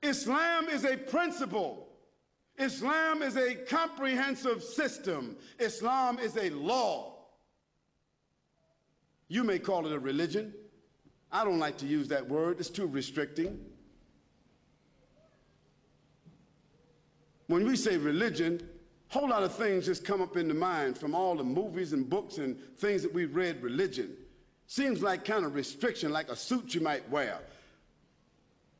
Islam is a principle. Islam is a comprehensive system. Islam is a law. You may call it a religion. I don't like to use that word. It's too restricting. When we say religion, a whole lot of things just come up in the mind from all the movies and books and things that we've read. Religion seems like kind of restriction, like a suit you might wear,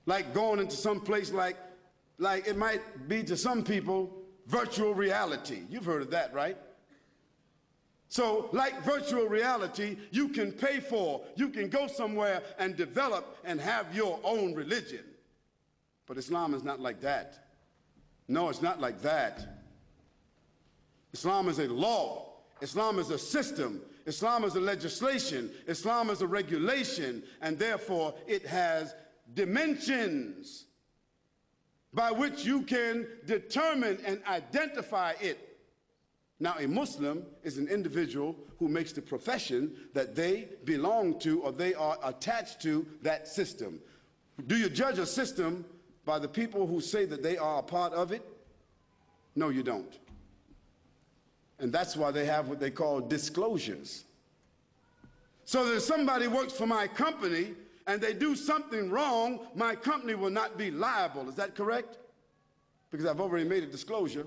like going into some place like it might be to some people virtual reality. You've heard of that, right? So like virtual reality, you can pay for, you can go somewhere and develop and have your own religion. But Islam is not like that. No, it's not like that. Islam is a law. Islam is a system. Islam is a legislation. Islam is a regulation, and therefore it has dimensions by which you can determine and identify it. Now, a Muslim is an individual who makes the profession that they belong to or they are attached to that system. Do you judge a system by the people who say that they are a part of it? No, you don't. And that's why they have what they call disclosures. So that if somebody works for my company and they do something wrong, my company will not be liable. Is that correct? Because I've already made a disclosure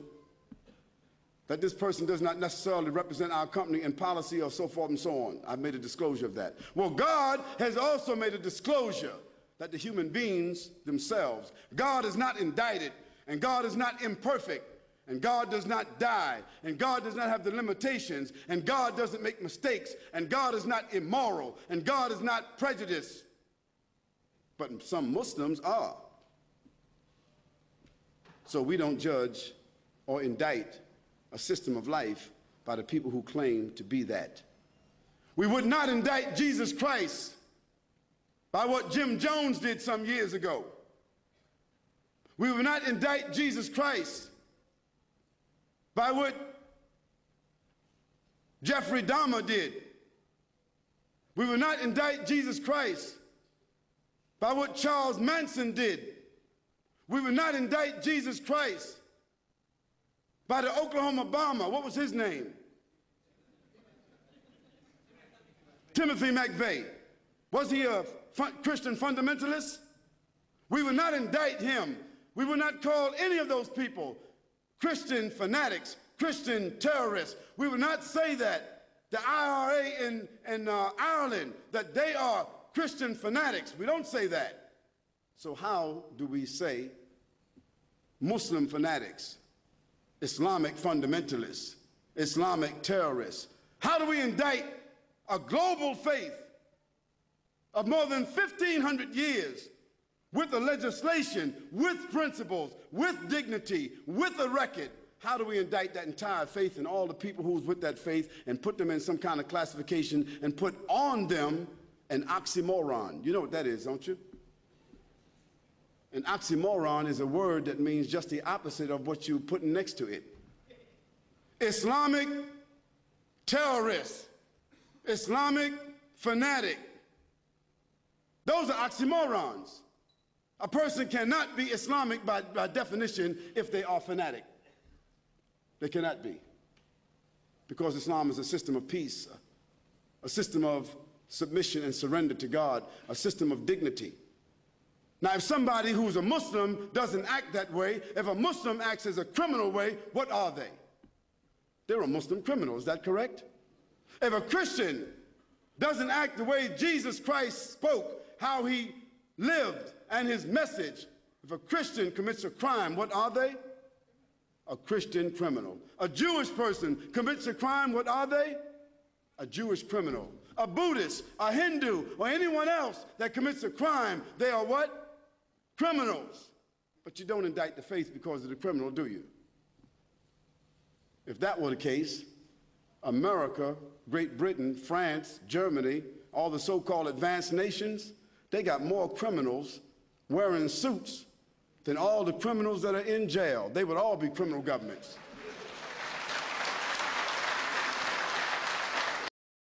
that this person does not necessarily represent our company in policy or so forth and so on. I've made a disclosure of that. Well, God has also made a disclosure that the human beings themselves, God is not indicted, and God is not imperfect, and God does not die, and God does not have the limitations, and God doesn't make mistakes, and God is not immoral, and God is not prejudiced. But some Muslims are. So we don't judge or indict a system of life by the people who claim to be that. We would not indict Jesus Christ by what Jim Jones did some years ago. We would not indict Jesus Christ by what Jeffrey Dahmer did. We would not indict Jesus Christ by what Charles Manson did. We would not indict Jesus Christ by the Oklahoma bomber. What was his name? Timothy McVeigh. Was he a Christian fundamentalist? We would not indict him. We would not call any of those people Christian fanatics, Christian terrorists. We would not say that. The IRA in Ireland, that they are Christian fanatics. We don't say that. So how do we say Muslim fanatics, Islamic fundamentalists, Islamic terrorists? How do we indict a global faith of more than 1,500 years with a legislation, with principles, with dignity, with a record? How do we indict that entire faith and all the people who's with that faith and put them in some kind of classification and put on them an oxymoron? You know what that is, don't you? An oxymoron is a word that means just the opposite of what you're putting next to it. Islamic terrorist, Islamic fanatic. Those are oxymorons. A person cannot be Islamic by definition if they are fanatic. They cannot be. Because Islam is a system of peace, a system of submission and surrender to God, a system of dignity. Now, if somebody who's a Muslim doesn't act that way, if a Muslim acts as a criminal way, what are they? They're a Muslim criminal, is that correct? If a Christian doesn't act the way Jesus Christ spoke, how he lived and his message, if a Christian commits a crime, what are they? A Christian criminal. A Jewish person commits a crime, what are they? A Jewish criminal. A Buddhist, a Hindu, or anyone else that commits a crime, they are what? Criminals. But you don't indict the faith because of the criminal, do you? If that were the case, America, Great Britain, France, Germany, all the so-called advanced nations, they got more criminals wearing suits than all the criminals that are in jail. They would all be criminal governments.